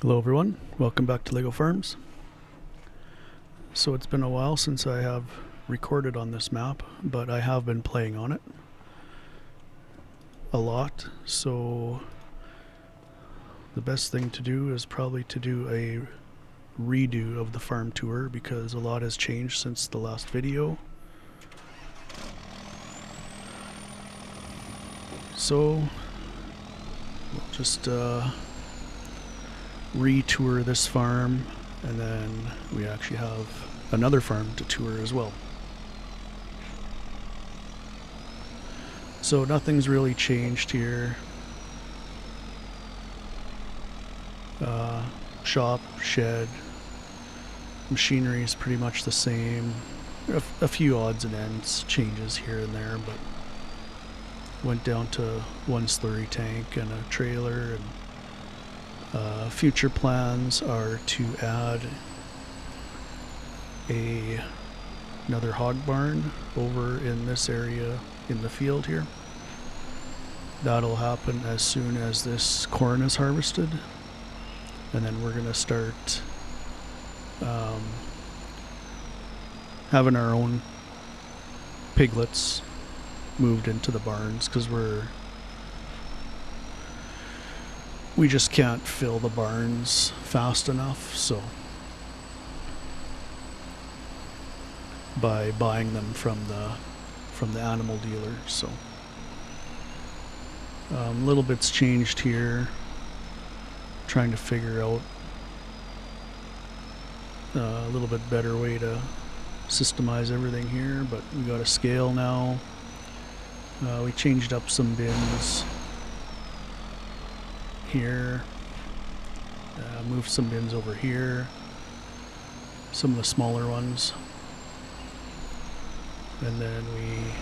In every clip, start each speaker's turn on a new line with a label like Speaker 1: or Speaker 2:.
Speaker 1: Hello everyone, welcome back to LEGO Farms. So it's been a while since I have recorded on this map, but I have been playing on it a lot, so the best thing to do is probably to do a redo of the farm tour because a lot has changed since the last video. So we'll just retour this farm, and then we actually have another farm to tour as well. So nothing's really changed here. Shop, shed, machinery is pretty much the same. A few odds and ends changes here and there, but went down to one slurry tank and a trailer. And future plans are to add another hog barn over in this area in the field here. That'll happen as soon as this corn is harvested, and then we're going to start having our own piglets moved into the barns because we just can't fill the barns fast enough, so by buying them from the animal dealer. So little bits changed here, trying to figure out a little bit better way to systemize everything here, but we got a scale now. We changed up some bins here, moved some bins over here, some of the smaller ones, and then we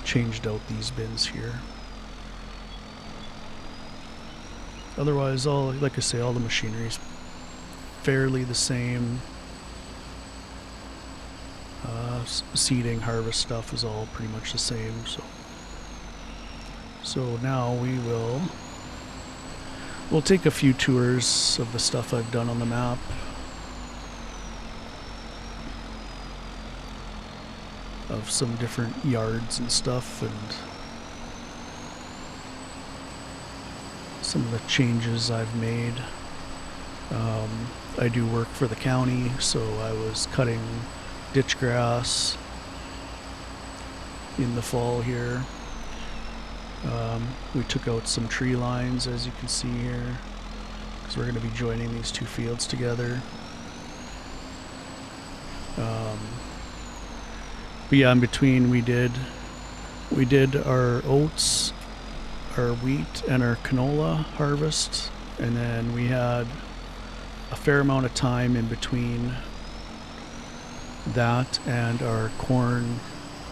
Speaker 1: changed out these bins here. Otherwise, like I say, all the machinery is fairly the same. Seeding, harvest stuff is all pretty much the same. So now we'll take a few tours of the stuff I've done on the map. Of some different yards and stuff, and some of the changes I've made. I do work for the county, so I was cutting ditch grass in the fall here. We took out some tree lines, as you can see here, because we're going to be joining these two fields together. But yeah, in between we did our oats, our wheat, and our canola harvest, and then we had a fair amount of time in between that and our corn,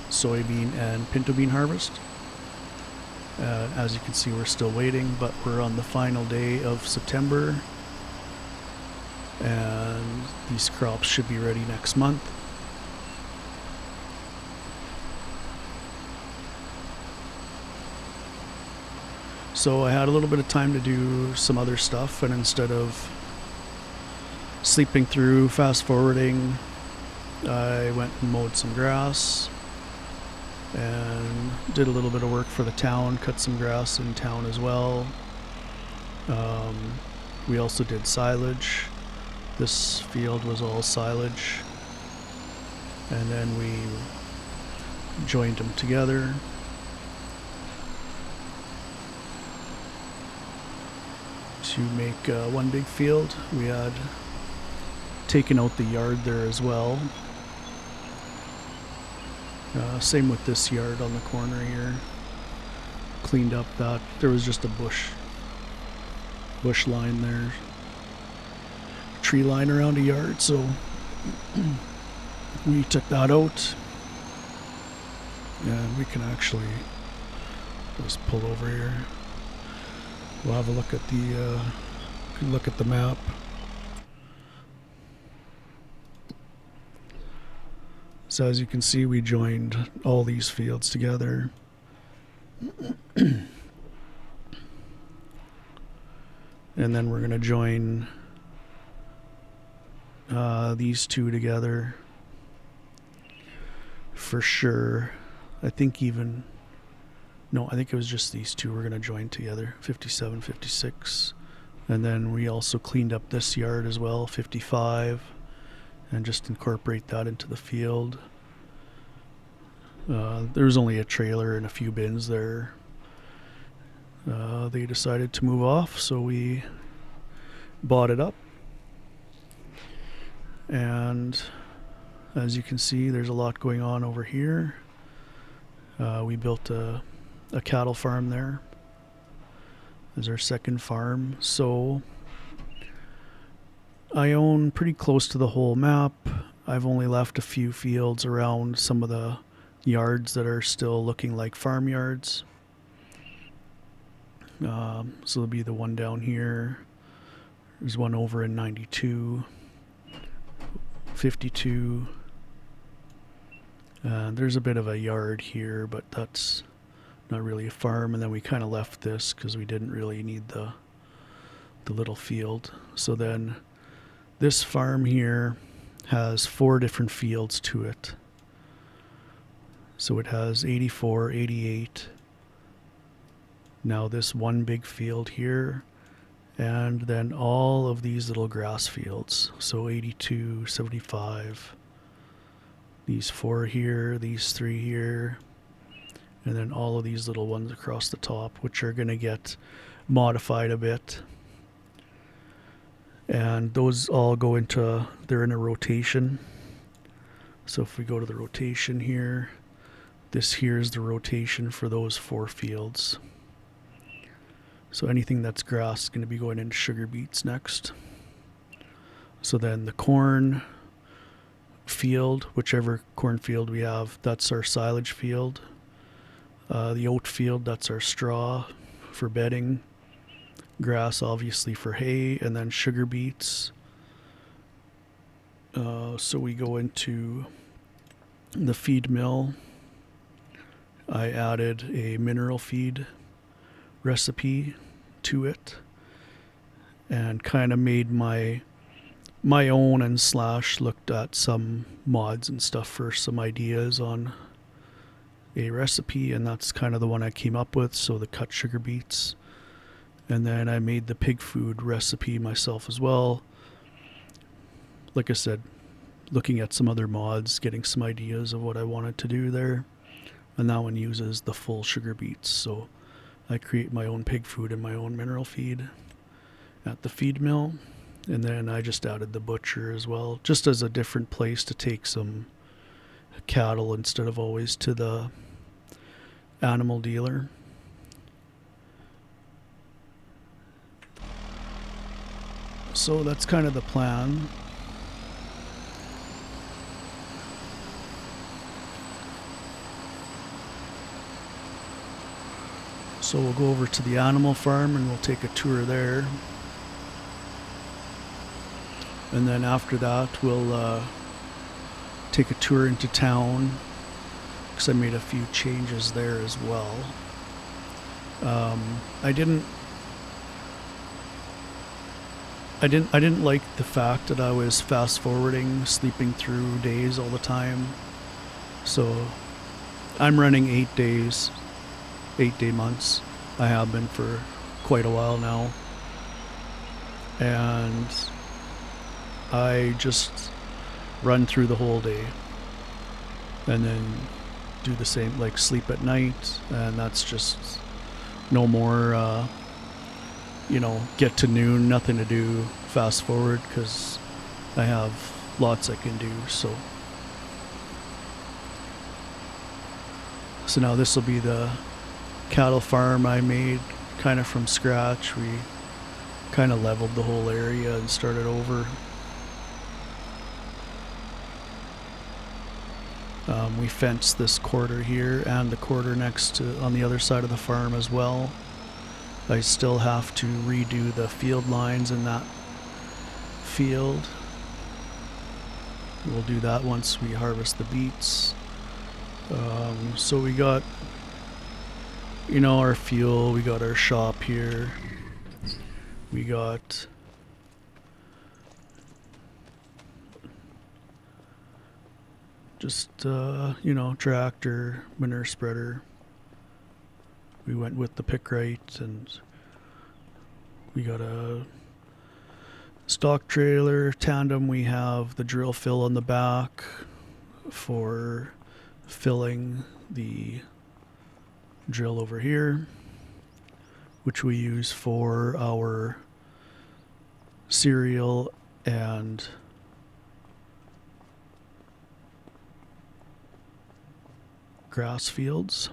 Speaker 1: soybean, and pinto bean harvest. As you can see, we're still waiting, but we're on the final day of September, and these crops should be ready next month. So I had a little bit of time to do some other stuff, and instead of sleeping through fast forwarding, I went and mowed some grass and did a little bit of work for the town, cut some grass in town as well. We also did silage. This field was all silage, and then we joined them together. To make one big field. We had taken out the yard there as well. Same with this yard on the corner here. Cleaned up that. There was just a bush line there. Tree line around a yard, so we took that out. And we can actually just pull over here. We'll have a look at the map. So as you can see, we joined all these fields together. And then we're going to join these two together for sure. I think even, no, I think it was just these two we're going to join together, 57, 56. And then we also cleaned up this yard as well, 55, and just incorporate that into the field. There was only a trailer and a few bins there. They decided to move off, so we bought it up. And as you can see, there's a lot going on over here. We built a cattle farm there as our second farm. So I own pretty close to the whole map. I've only left a few fields around some of the yards that are still looking like farmyards. So there'll be the one down here. There's one over in 92, 52. There's a bit of a yard here, but that's not really a farm. And then we kind of left this because we didn't really need the little field. So then this farm here has 4 different fields to it. So it has 84, 88. Now this one big field here, and then all of these little grass fields. So 82, 75, these 4 here, these 3 here, and then all of these little ones across the top, which are going to get modified a bit. And those all go into, they're in a rotation. So if we go to the rotation here, this here is the rotation for those 4 fields. So anything that's grass is going to be going into sugar beets next. So then the corn field, whichever corn field we have, that's our silage field. The oat field, that's our straw for bedding. Grass, obviously, for hay, and then sugar beets. So we go into the feed mill. I added a mineral feed recipe to it and kind of made my own and / looked at some mods and stuff for some ideas on a recipe, and that's kind of the one I came up with. So the cut sugar beets, and then I made the pig food recipe myself as well. Like I said, looking at some other mods, getting some ideas of what I wanted to do there, and that one uses the full sugar beets. So I create my own pig food and my own mineral feed at the feed mill. And then I just added the butcher as well, just as a different place to take some cattle instead of always to the animal dealer. So that's kind of the plan. So we'll go over to the animal farm and we'll take a tour there. And then after that, we'll take a tour into town, because I made a few changes there as well. I didn't like the fact that I was fast forwarding, sleeping through days all the time. So I'm running 8 days, 8-day months. I have been for quite a while now. And I just run through the whole day and then do the same, like sleep at night, and that's just no more get to noon, nothing to do, fast forward, because I have lots I can do. So now this will be the cattle farm I made kind of from scratch. We kind of leveled the whole area and started over. We fenced this quarter here and the quarter next to on the other side of the farm as well. I still have to redo the field lines in that field. We'll do that once we harvest the beets. So we got, our fuel, we got our shop here. We got just, you know, tractor, manure spreader. We went with the Pickrite, and we got a stock trailer tandem. We have the drill fill on the back for filling the drill over here, which we use for our cereal and grass fields.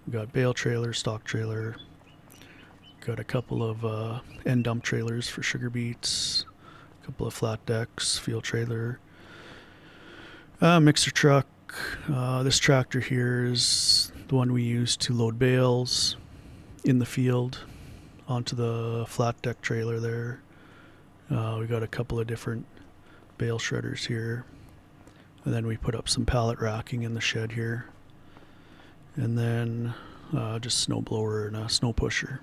Speaker 1: We got bale trailer, stock trailer. Got a couple of end dump trailers for sugar beets, a couple of flat decks, field trailer, mixer truck. This tractor here is the one we use to load bales in the field onto the flat deck trailer there. We got a couple of different bale shredders here. And then we put up some pallet racking in the shed here. And then just snow blower and a snow pusher.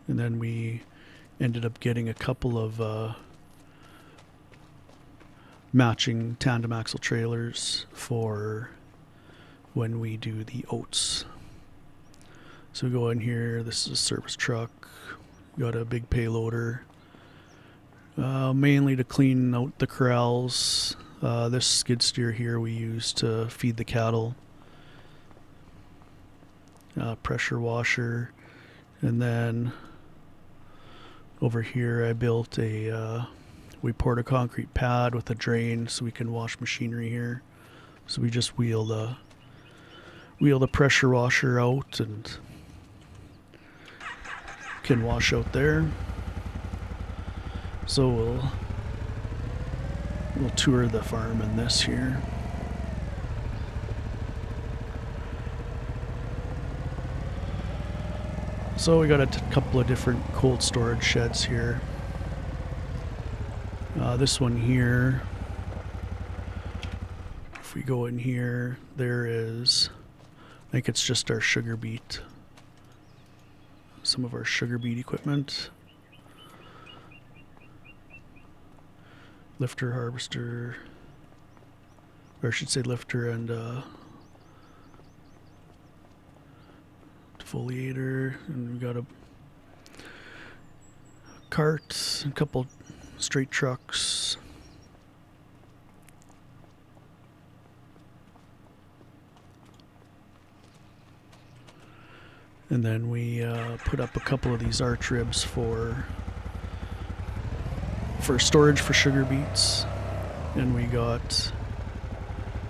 Speaker 1: And then we ended up getting a couple of matching tandem axle trailers for when we do the oats. So we go in here, this is a service truck, got a big payloader, mainly to clean out the corrals. This skid steer here we use to feed the cattle. Pressure washer, and then over here I built we poured a concrete pad with a drain so we can wash machinery here. So we just wheel the pressure washer out and can wash out there. So we'll tour the farm in this here. So we got a couple of different cold storage sheds here. This one here, if we go in here, there is, I think it's just our sugar beet, some of our sugar beet equipment. Lifter, harvester, or I should say lifter and defoliator, and we got a cart, a couple straight trucks. And then we put up a couple of these arch ribs for storage for sugar beets. And we got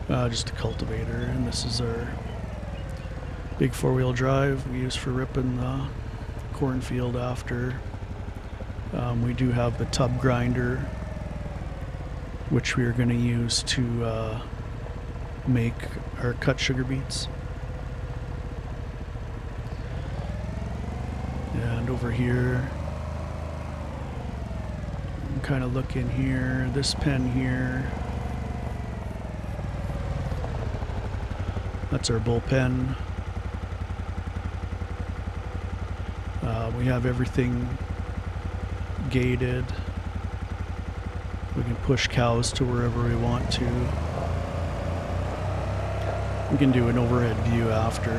Speaker 1: just a cultivator, and this is our big four-wheel drive we use for ripping the cornfield after. We do have the tub grinder, which we are going to use to make our cut sugar beets. And over here, I'm kind of looking here, this pen here, that's our bullpen. We have everything gated. We can push cows to wherever we want to. We can do an overhead view after.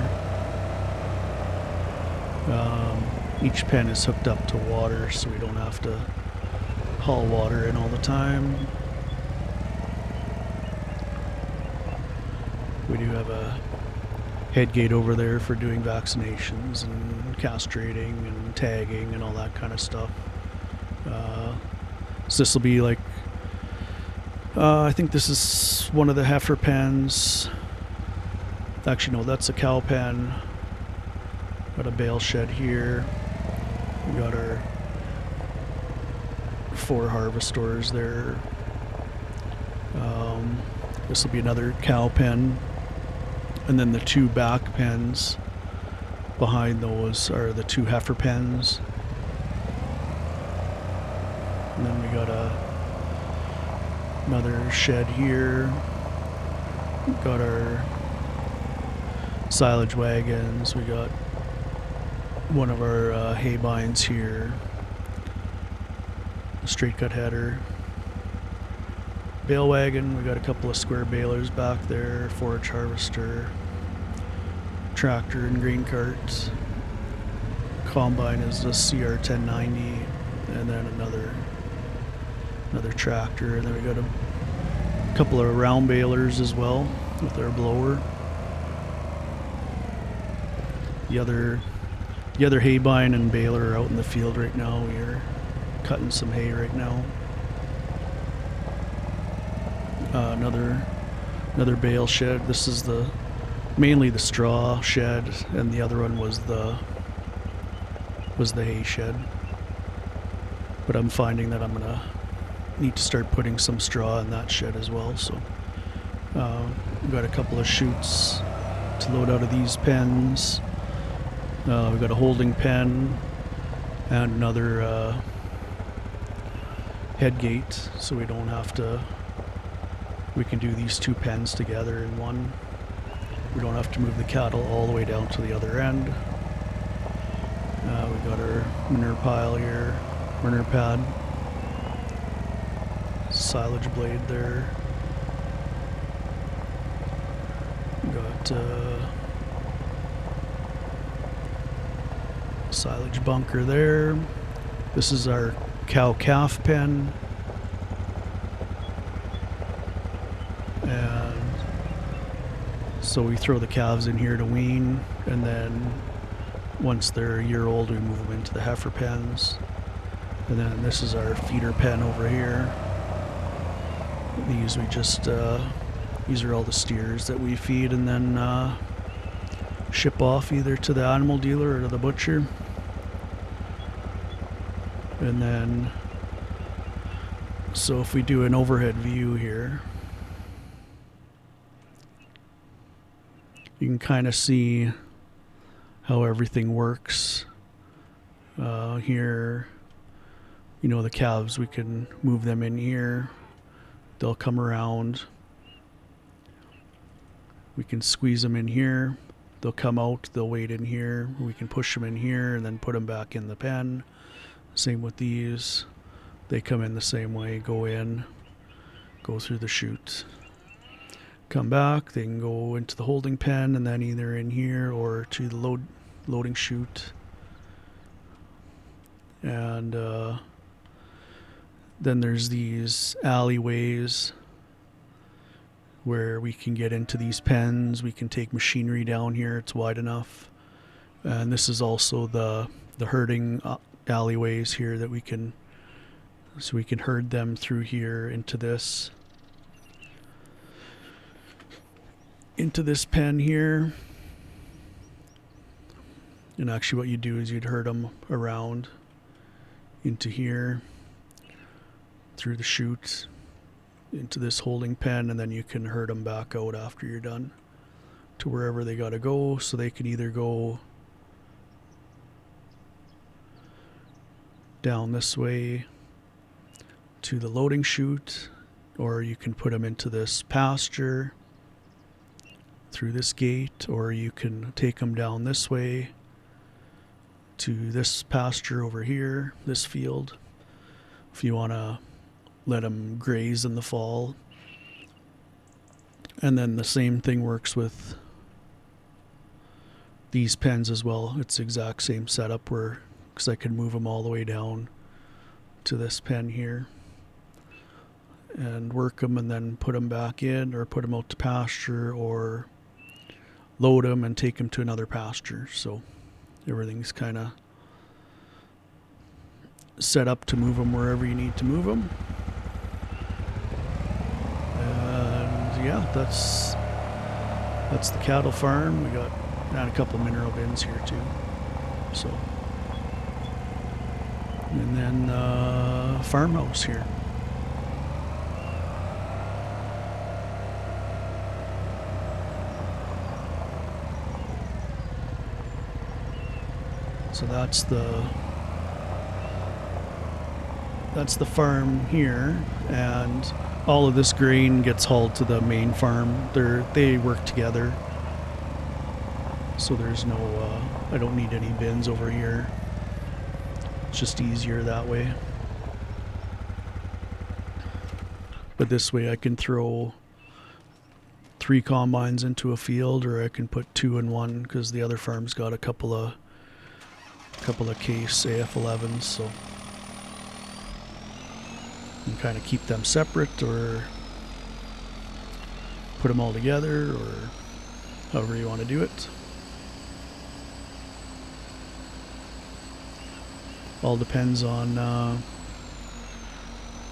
Speaker 1: Each pen is hooked up to water, so we don't have to haul water in all the time. We do have a head gate over there for doing vaccinations and castrating and tagging and all that kind of stuff. So this will be like, I think this is one of the heifer pens. Actually, no, that's a cow pen. Got a bale shed here. We got our 4 harvesters there. This will be another cow pen. And then the 2 back pens behind those are the 2 heifer pens. And then we got another shed here. Got our silage wagons. We got one of our hay binds here, a straight cut header, bale wagon. We got a couple of square balers back there, forage harvester, tractor and grain cart. Combine is the CR 1090, and then another tractor, and then we got a couple of round balers as well with our blower. The other haybine and baler are out in the field right now. We are cutting some hay right now. Another bale shed. This is mainly the straw shed, and the other one was the hay shed. But I'm finding that I'm gonna need to start putting some straw in that shed as well. So we've got a couple of chutes to load out of these pens. We've got a holding pen and another head gate, so we don't have to. We can do these two pens together in one. We don't have to move the cattle all the way down to the other end. We got our manure pile here, manure pad, silage blade there. Got silage bunker there. This is our cow-calf pen. And so we throw the calves in here to wean, and then once they're a year old, we move them into the heifer pens. And then this is our feeder pen over here. These we just, these are all the steers that we feed and then ship off either to the animal dealer or to the butcher. And then, so if we do an overhead view here, you can kind of see how everything works. Here, you know, the calves, we can move them in here. They'll come around. We can squeeze them in here. They'll come out, they'll wait in here. We can push them in here and then put them back in the pen. Same with these. They come in the same way, go in, go through the chute. Come back, they can go into the holding pen and then either in here or to the loading chute. And then there's these alleyways where we can get into these pens. We can take machinery down here, it's wide enough. And this is also the herding alleyways here that we can, so we can herd them through here into this pen here. And actually what you do is you'd herd them around into here through the chute into this holding pen, and then you can herd them back out after you're done to wherever they got to go. So they can either go down this way to the loading chute, or you can put them into this pasture through this gate, or you can take them down this way to this pasture over here, this field, if you want to let them graze in the fall. And then the same thing works with these pens as well. It's the exact same setup where, because I can move them all the way down to this pen here and work them and then put them back in, or put them out to pasture, or load them and take them to another pasture. So everything's kind of set up to move them wherever you need to move them. And yeah, that's the cattle farm. We got a couple of mineral bins here too. So, and then farmhouse here. So that's the farm here, and all of this grain gets hauled to the main farm. They work together. So there's no, I don't need any bins over here. It's just easier that way. But this way I can throw 3 combines into a field, or I can put 2 in one, because the other farm's got a couple of case AF11s, so you can kind of keep them separate or put them all together, or however you want to do it. All depends on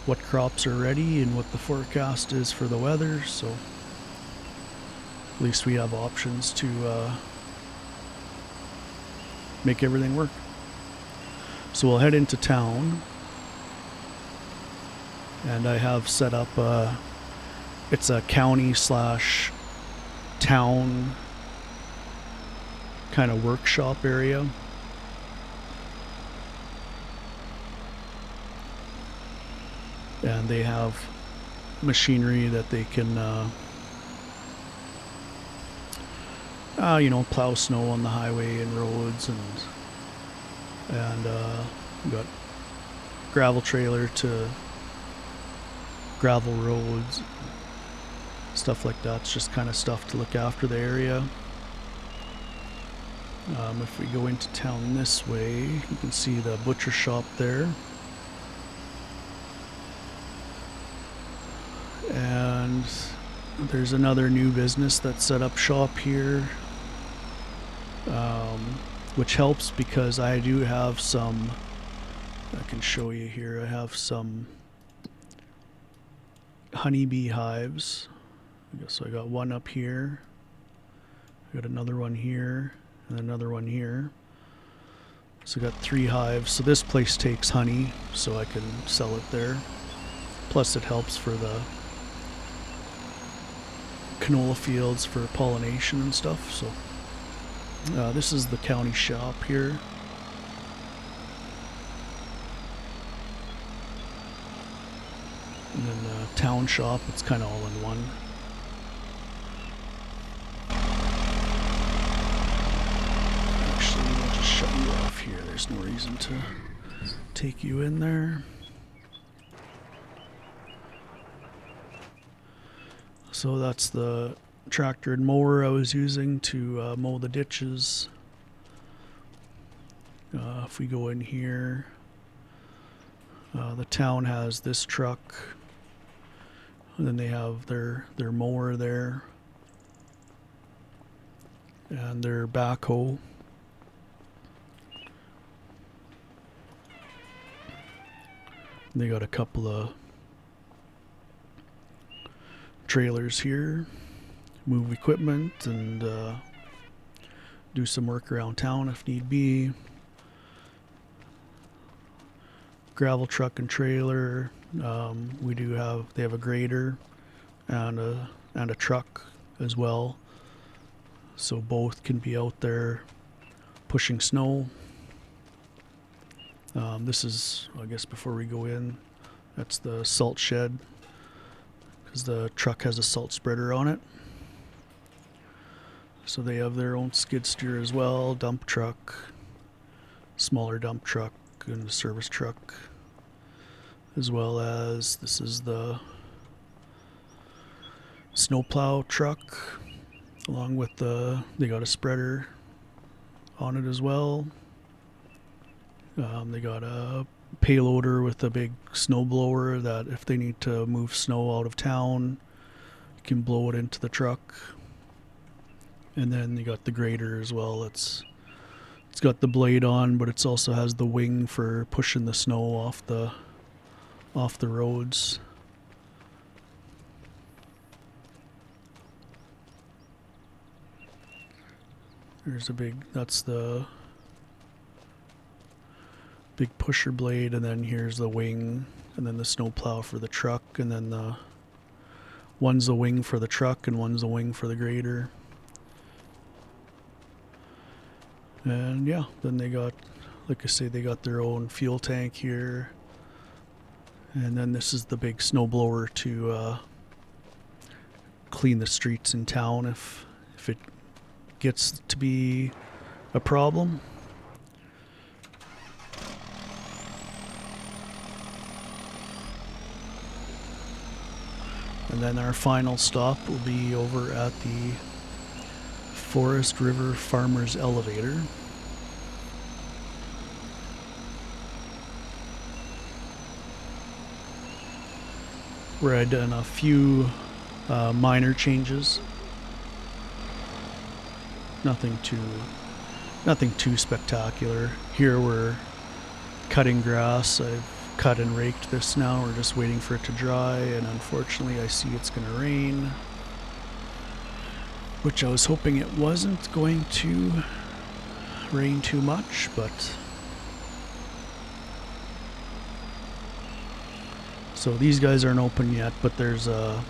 Speaker 1: what crops are ready and what the forecast is for the weather, so at least we have options to make everything work. So we'll head into town, and I have set up it's a county slash town kind of workshop area. And they have machinery that they can you know, plow snow on the highway and roads, and got gravel trailer to gravel roads, stuff like that. It's just kind of stuff to look after the area. If we go into town this way, you can see the butcher shop there. And there's another new business that's set up shop here, which helps because I do have some, I can show you here, I have some honeybee hives. So I got one up here, I got another one here, and another one here. So I got 3 hives. So this place takes honey, so I can sell it there. Plus it helps for the canola fields for pollination and stuff. So this is the county shop here. And then the town shop, it's kind of all in one. Actually, I'll just shut you off here. There's no reason to take you in there. So that's the tractor and mower I was using to mow the ditches. If we go in here, the town has this truck, and then they have their mower there, and their backhoe. They got a couple of trailers here, move equipment, and do some work around town if need be. Gravel truck and trailer. They have a grader and a truck as well, so both can be out there pushing snow. This is, I guess before we go in, that's the salt shed, because the truck has a salt spreader on it. So they have their own skid steer as well, dump truck, smaller dump truck, and a service truck, as well as this is the snowplow truck, along with they got a spreader on it as well. They got a payloader with a big snow blower that if they need to move snow out of town, you can blow it into the truck. And then you got the grader as well. It's got the blade on, but it also has the wing for pushing the snow off the roads. That's the big pusher blade, and then here's the wing, and then the snow plow for the truck, and then one's the wing for the truck and one's the wing for the grader. And yeah, then they got, like I say, they got their own fuel tank here. And then this is the big snow blower to clean the streets in town if it gets to be a problem. And then our final stop will be over at the Forest River Farmers Elevator. Where I'd done a few minor changes. Nothing too spectacular. Here we're cutting grass. I've cut and raked this now. We're just waiting for it to dry, and unfortunately I see it's going to rain, which I was hoping it wasn't going to rain too much, but so these guys aren't open yet, but there's a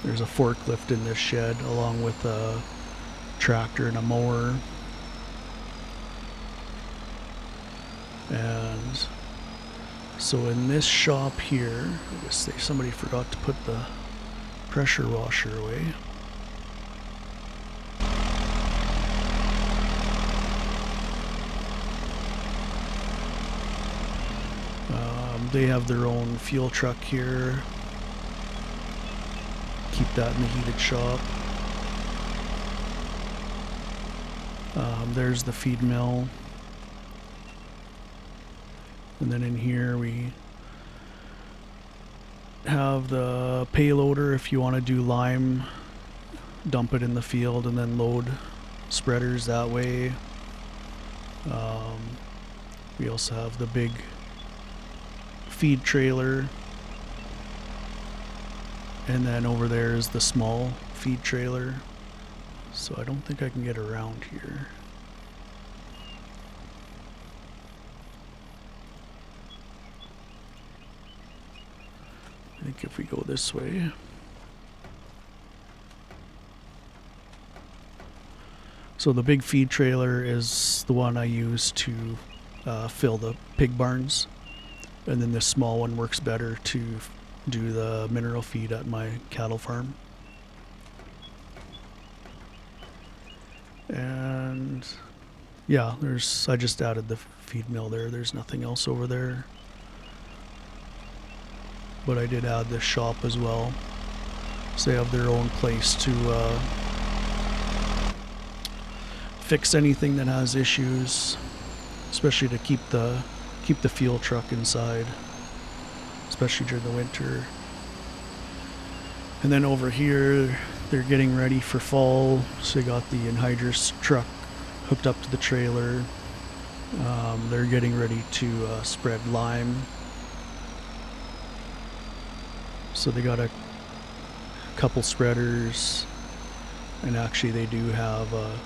Speaker 1: forklift in this shed along with a tractor and a mower. And so in this shop here, I guess somebody forgot to put the pressure washer away. They have their own fuel truck here. Keep that in the heated shop. There's the feed mill. And then in here we have the payloader if you want to do lime, dump it in the field and then load spreaders that way. We also have the big feed trailer, and then over there is the small feed trailer. So I don't think I can get around here. I think if we go this way. So the big feed trailer is the one I use to fill the pig barns. And then this small one works better to do the mineral feed at my cattle farm. And yeah, I just added the feed mill there. There's nothing else over there. But I did add this shop as well. So they have their own place to fix anything that has issues, especially to keep the fuel truck inside, especially during the winter. And then over here, they're getting ready for fall, so they got the anhydrous truck hooked up to the trailer. They're getting ready to spread lime. So they got a couple spreaders, and actually they do have a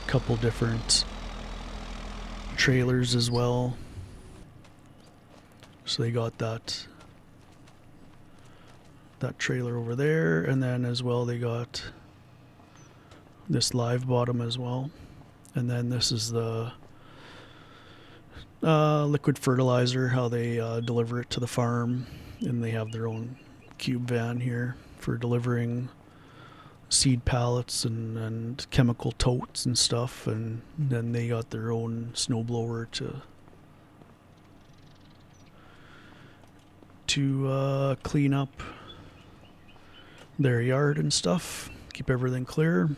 Speaker 1: couple different trailers as well. So they got that trailer over there, and then as well they got this live bottom as well. And then this is the liquid fertilizer, how they deliver it to the farm, and they have their own cube van here for delivering seed pallets and chemical totes and stuff. And then they got their own snowblower to clean up their yard and stuff, keep everything clear.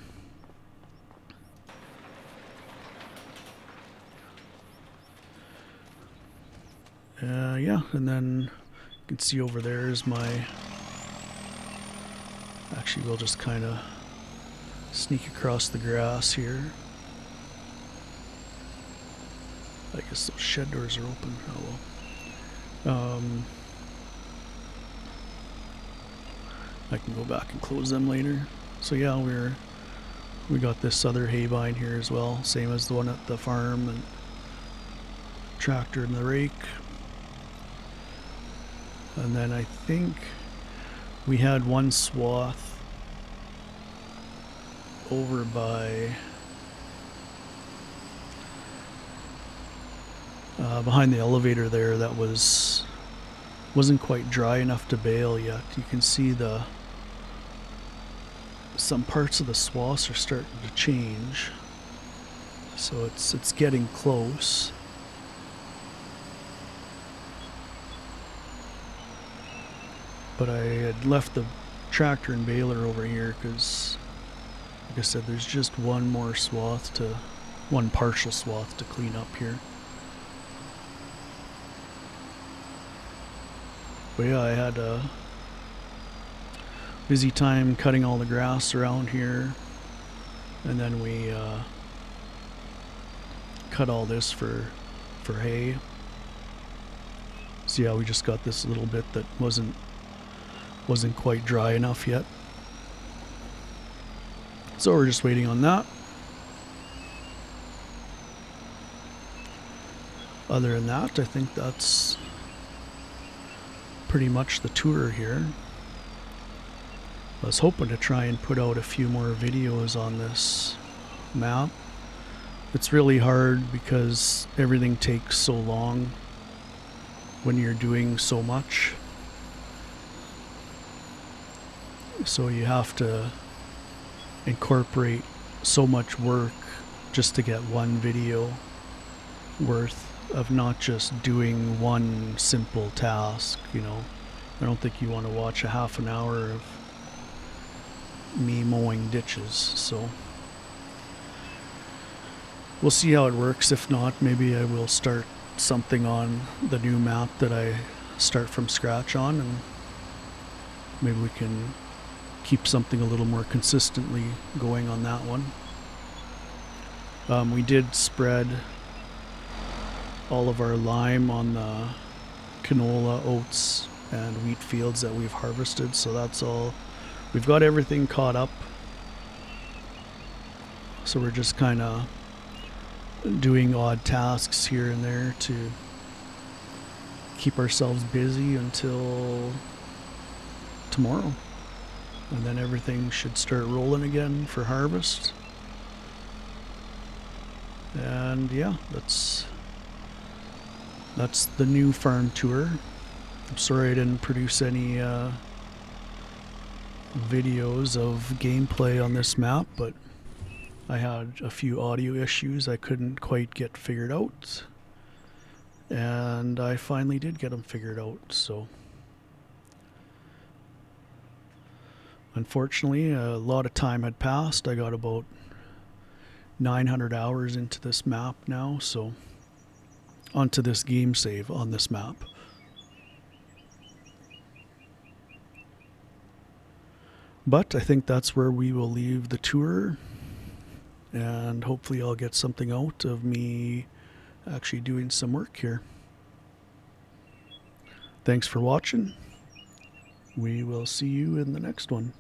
Speaker 1: Yeah, and then you can see over there is actually we'll just kind of sneak across the grass here. I guess those shed doors are open. Oh well. I can go back and close them later. So yeah, we got this other hay vine here as well, same as the one at the farm, and tractor and the rake. And then I think we had one swath over by behind the elevator there that wasn't quite dry enough to bale yet. You can see the some parts of the swaths are starting to change, so it's getting close. But I had left the tractor and baler over here because, like I said, there's just one partial swath to clean up here. But yeah, I had a busy time cutting all the grass around here, and then we cut all this for hay. So yeah, we just got this little bit that wasn't quite dry enough yet. So we're just waiting on that. Other than that, I think that's pretty much the tour here. I was hoping to try and put out a few more videos on this map. It's really hard because everything takes so long when you're doing so much. So you have to incorporate so much work just to get one video worth of not just doing one simple task, you know. I don't think you want to watch a half an hour of me mowing ditches, so we'll see how it works. If not, maybe I will start something on the new map that I start from scratch on, and maybe we can keep something a little more consistently going on that one. We did spread all of our lime on the canola, oats, and wheat fields that we've harvested, so that's all. We've got everything caught up, so we're just kind of doing odd tasks here and there to keep ourselves busy until tomorrow, and then everything should start rolling again for harvest. And yeah, that's the new farm tour. I'm sorry I didn't produce any videos of gameplay on this map, but I had a few audio issues I couldn't quite get figured out, and I finally did get them figured out. So unfortunately, a lot of time had passed. I got about 900 hours into this map now, so onto this game save on this map. But I think that's where we will leave the tour, and hopefully I'll get something out of me actually doing some work here. Thanks for watching. We will see you in the next one.